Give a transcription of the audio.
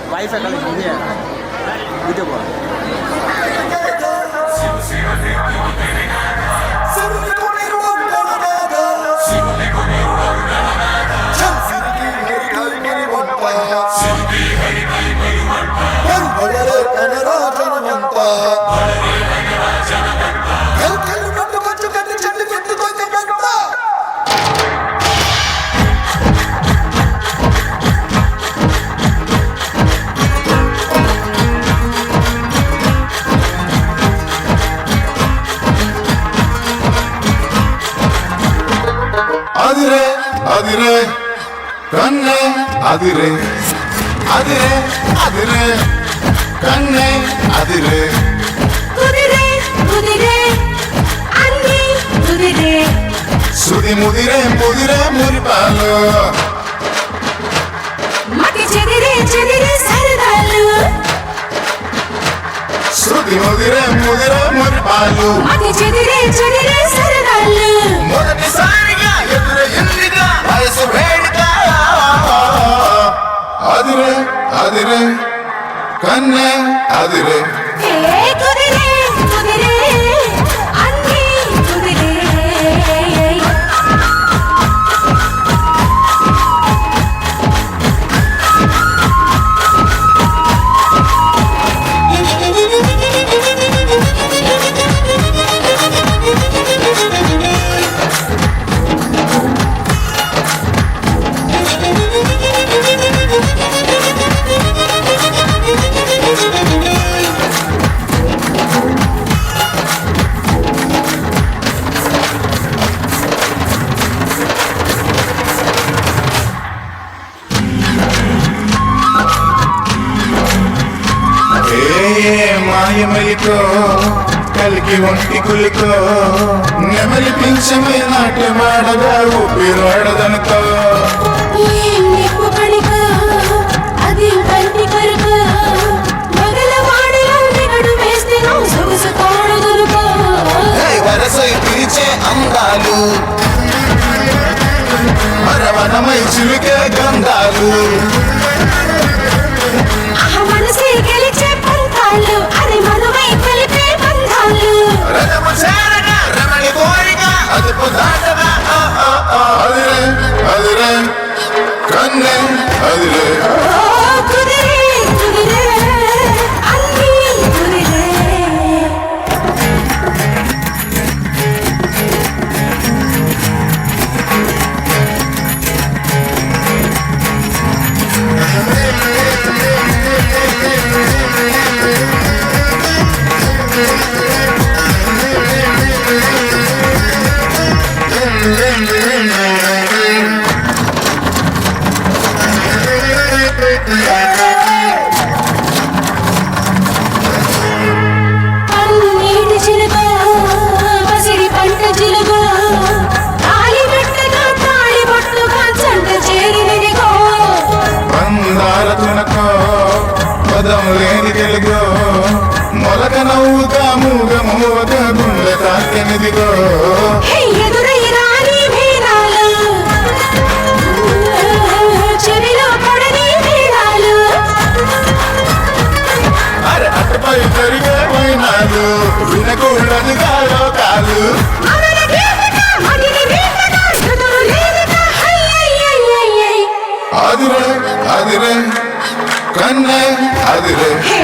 wifi का video call అదిరే అదిరే కన్నే అదిరే అదిరే అదిరే కన్నే అదిరే కుదిరే కుదిరే అన్ని కుదిరే సుది ముదిరే ముదిరే మురిపాలు మతి చెదిరే చెదిరే సరదాలు శృతి ముదిరే ముదిరే మురిపాలు మతి చెదిరే చెదిరే సరదాలు మొదటిసారిగా ఎదురయ్యిందిగా వయసు వేడిక అదిరే అదిరే కన్నే అదిరే ఏ కుదిరే కుదిరే అన్ని కుదిరే మాయమలితో కలికి ఒంటి కులితో నెమలి పింఛమే నాట్యమాడగా ఊపిరాడదనుకో ఏం నిప్పు కణిక అది కంటి కరుక మగలవాడిలో నిగడు వేస్తే నా సొగసు కాడదురుకో వరసై పిలిచే అందాలు మరవనమై చిలుకే గంధాలు ఆ మనసే గెలిచే పంతాలు అది మనువై కలిపే బంధాలు రథము చేరగా రమణి కోరిక అదుపు దాటగా అదిరే అదిరే కన్నే అదిరే ఓ కుదిరే కుదిరే అన్ని కుదిరే పన్నీటి చిలుక పసిడి పంట చిలుక తాళి పెట్టగా తాళి పట్టుగా జంట చేరినదిగో బందార తునకో పదం లేని తెలుగో మొలక నవ్వుగా మూగ మూగ గుండె తాకెనిదిగో హే ఎదురై రాని వీరాలు చెవిలో పడని వీరాలు అరే అటుపై జరిగే వైనాలు వినకూడదుగా లోకాలు అమర గీతిక మదిని వీతక ఎదురు లేదిక హయ్యయ్యయ్యయ్యయ్ అదిరే అదిరే కన్నే అదిరే హే